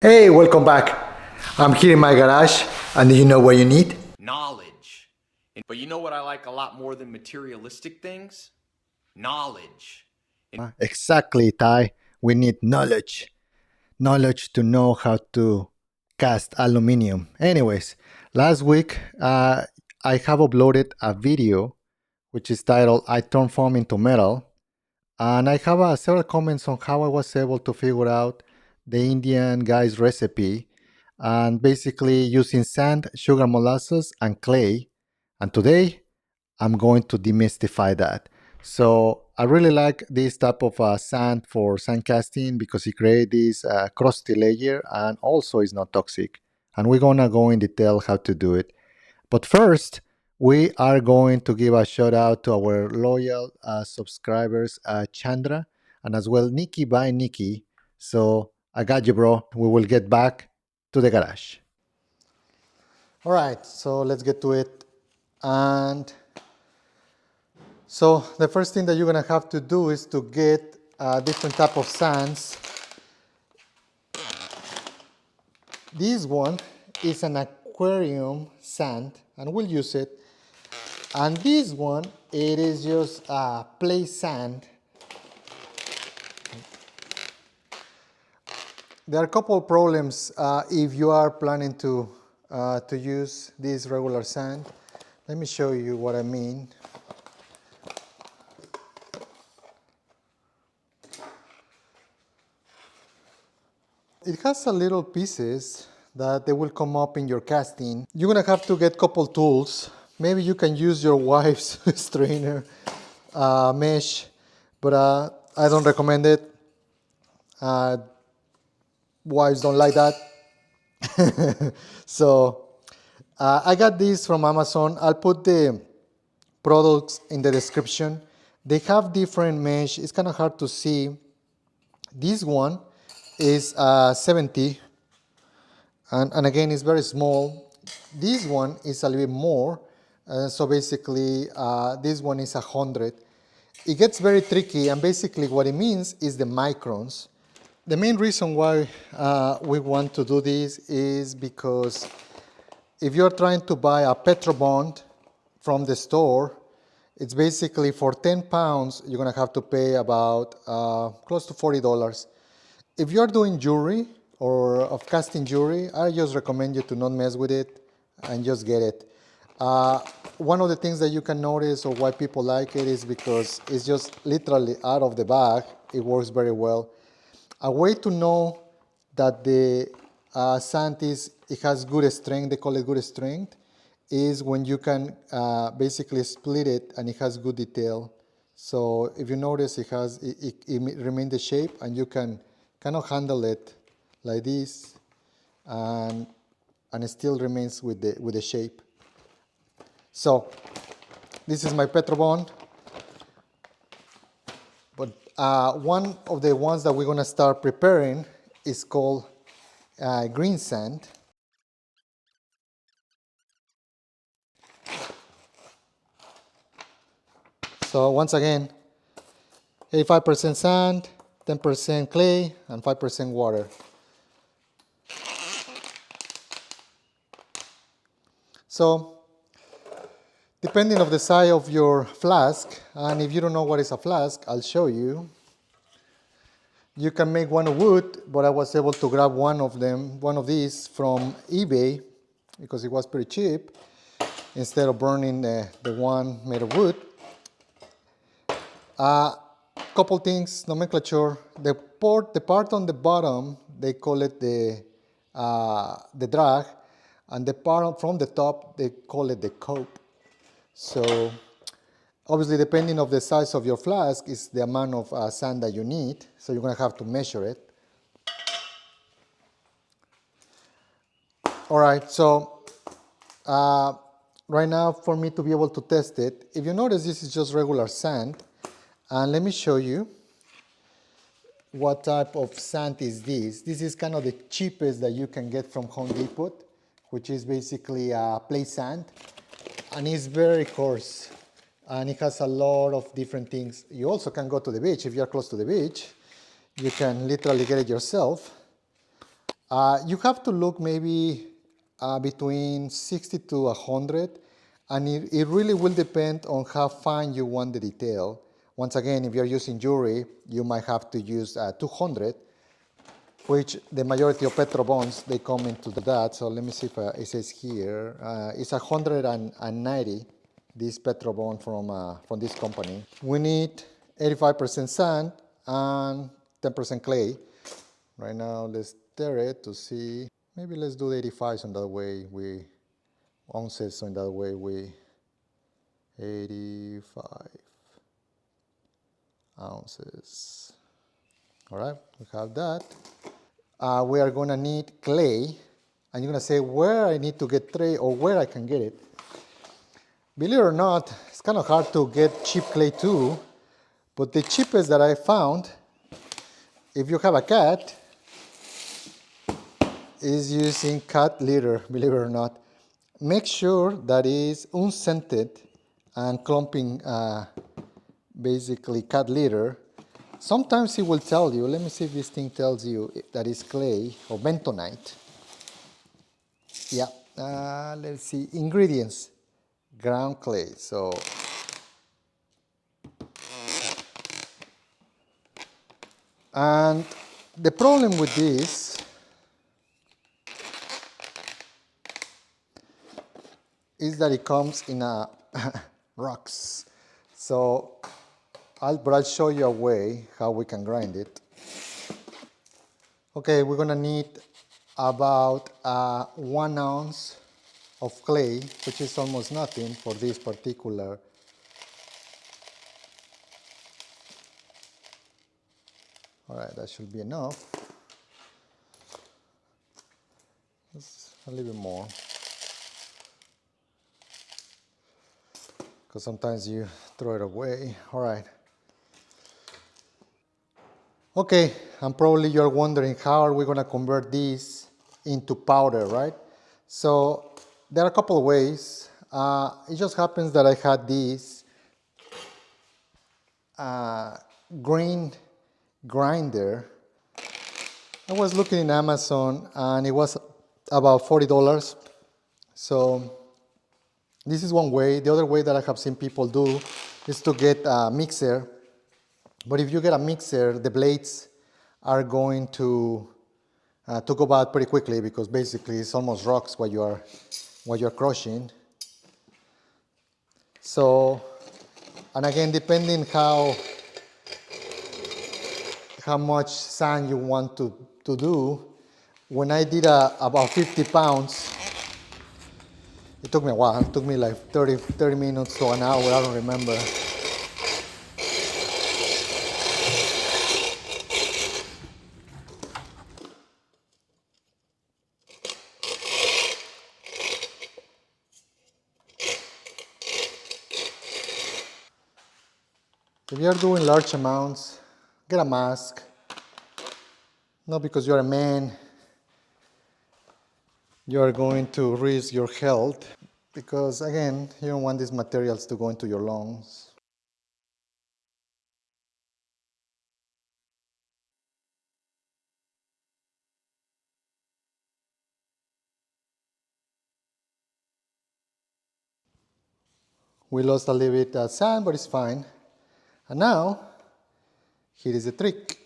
Hey, welcome back. I'm here in my garage, and do you know what you need? Knowledge. But you know what I like a lot more than materialistic things? Knowledge. Exactly, Ty. We need knowledge. Knowledge to know how to cast aluminium. Anyways, last week I have uploaded a video which is titled I Turn Foam into Metal. And I have several comments on how I was able to figure out the Indian guy's recipe and basically using sand, sugar, molasses, and clay. And today I'm going to demystify that. So I really like this type of sand for sand casting because it creates this crusty layer and also is not toxic. And we're gonna go in detail how to do it. But first, we are going to give a shout out to our loyal subscribers, Chandra, and as well Nikki by Nikki. So I got you, bro. We will get back to the garage. All right, so let's get to it. And so the first thing that you're gonna have to do is to get different type of sands. This one is an aquarium sand, and we'll use it. And this one, it is just play sand. There are a couple of problems if you are planning to use this regular sand. Let me show you what I mean. It has a little pieces that they will come up in your casting. You're gonna have to get a couple tools. Maybe you can use your wife's strainer mesh, but I don't recommend it. Wives don't like that. So I got these from Amazon. I'll put the products in the description. They have different mesh. It's kind of hard to see. This one is 70, and again, it's very small. This one is a little bit more. So basically, this one is 100. It gets very tricky, and basically what it means is the microns. The main reason why we want to do this is because if you're trying to buy a Petrobond from the store, it's basically for 10 pounds, you're gonna have to pay about close to $40. If you're doing jewelry or of casting jewelry, I just recommend you to not mess with it and just get it. One of the things that you can notice or why people like it is because it's just literally out of the bag. It works very well. A way to know that the sand it has good strength, they call it good strength, is when you can basically split it and it has good detail. So if you notice it remains the shape and you can kind of handle it like this and it still remains with the shape. So this is my Petrobond. But one of the ones that we're going to start preparing is called green sand. So once again, 85% sand, 10% clay, and 5% water. So depending on the size of your flask, and if you don't know what is a flask, I'll show you. You can make one of wood, but I was able to grab one of these from eBay because it was pretty cheap instead of burning the one made of wood. Couple things, nomenclature. The part on the bottom, they call it the drag, and the part from the top, they call it the cope. So obviously, depending on the size of your flask, is the amount of sand that you need. So you're gonna have to measure it. All right, so right now for me to be able to test it, if you notice this is just regular sand, and let me show you what type of sand is this. This is kind of the cheapest that you can get from Home Depot, which is basically play sand, and it's very coarse, and it has a lot of different things. You also can go to the beach. If you're close to the beach, you can literally get it yourself. You have to look maybe between 60 to 100, and it really will depend on how fine you want the detail. Once again, if you're using jewelry, you might have to use 200, which the majority of Petrobonds, they come into that. So let me see if it says here. It's 190, this Petrobond from this company. We need 85% sand and 10% clay. Right now, let's stir it to see. Maybe let's do 85, so in that way we ounces, so in that way we 85 ounces. All right, we have that. We are gonna need clay, and you're gonna say where I need to get clay or where I can get it. Believe it or not, it's kind of hard to get cheap clay too, but the cheapest that I found, if you have a cat, is using cat litter, believe it or not. Make sure that is unscented and clumping, basically cat litter. Sometimes it will tell you, let me see if this thing tells you that it's clay or bentonite. Yeah, let's see, ingredients, ground clay. So, and the problem with this is that it comes in a rocks. So, but I'll show you a way how we can grind it. Okay, we're gonna need about 1 ounce of clay, which is almost nothing for this particular. All right, that should be enough. Just a little bit more, because sometimes you throw it away. All right. Okay, and probably you're wondering how are we gonna convert this into powder, right? So there are a couple of ways. It just happens that I had this green grinder. I was looking in Amazon and it was about $40. So this is one way. The other way that I have seen people do is to get a mixer. But if you get a mixer, the blades are going to go bad pretty quickly because basically it's almost rocks what you're crushing. So, and again, depending how much sand you want to do, when I did about 50 pounds, it took me a while. It took me like 30 minutes to an hour, I don't remember. If you're doing large amounts, get a mask. Not because you're a man, you're going to risk your health. Because again, you don't want these materials to go into your lungs. We lost a little bit of sand, but it's fine. And now, here is the trick.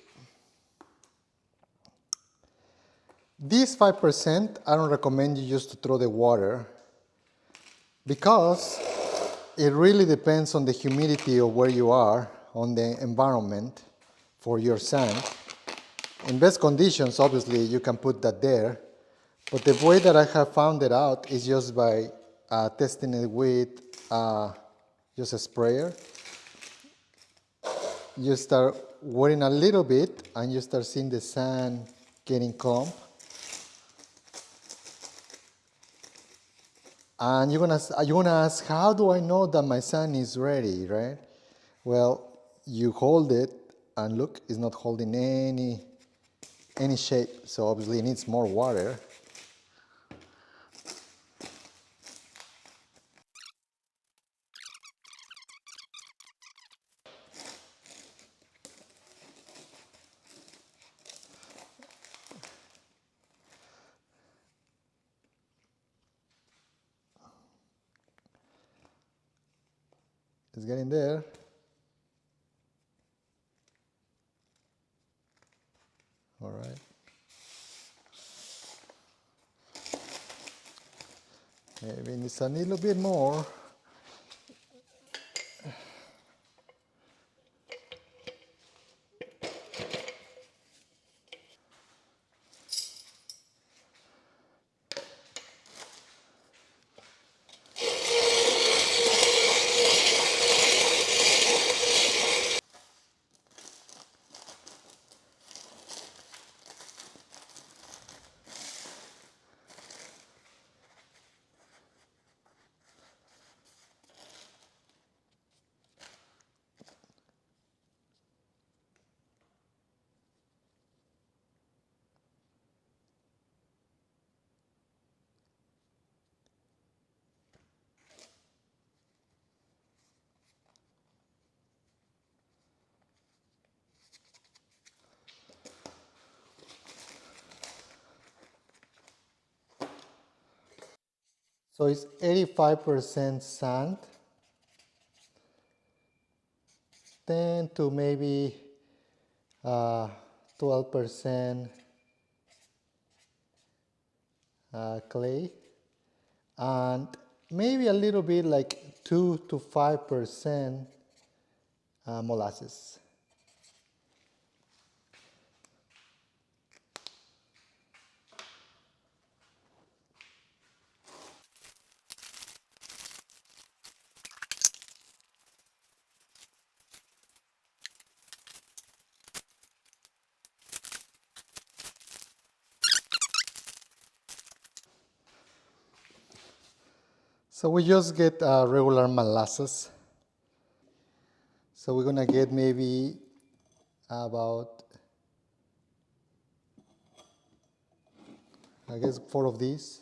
This 5%, I don't recommend you just to throw the water because it really depends on the humidity of where you are, on the environment for your sand. In best conditions, obviously, you can put that there. But the way that I have found it out is just by testing it with just a sprayer. You start wearing a little bit and you start seeing the sand getting clump. And you're gonna ask, how do I know that my sand is ready, right? Well, you hold it and look, it's not holding any shape, so obviously it needs more water. It's getting there. All right. Maybe it's a little bit more. So it's 85% sand, 10 to maybe 12% clay, and maybe a little bit like 2 to 5% molasses. So we just get regular molasses. So we're gonna get maybe about, I guess, 4 of these.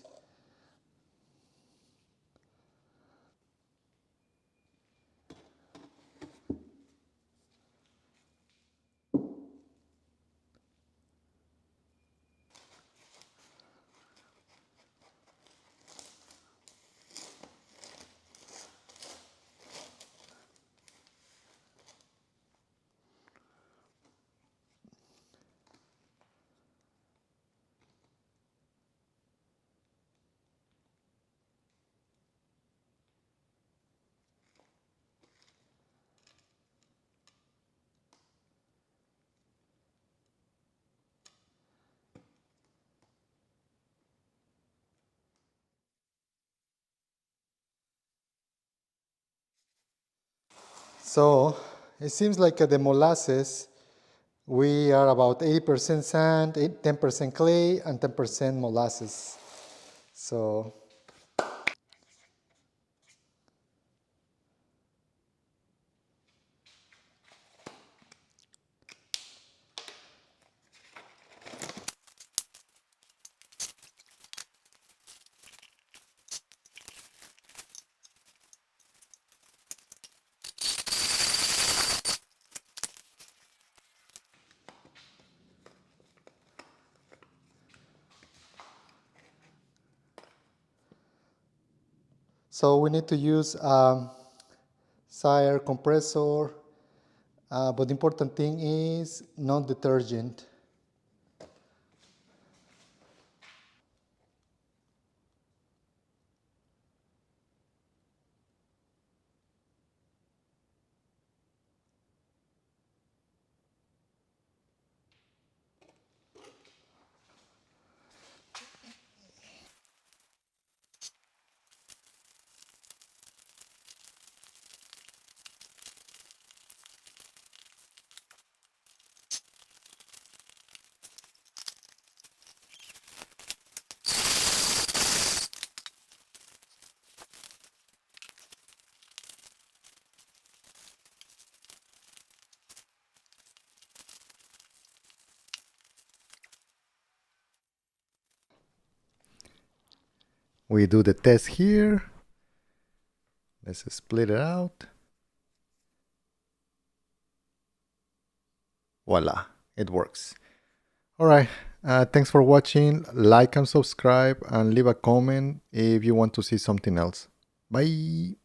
So it seems like the molasses, we are about 80% sand, 10% clay, and 10% molasses. So we need to use Sire compressor, but the important thing is non-detergent. We do the test here. Let's split it out. Voila, it works. All right, thanks for watching. Like and subscribe and leave a comment if you want to see something else. Bye.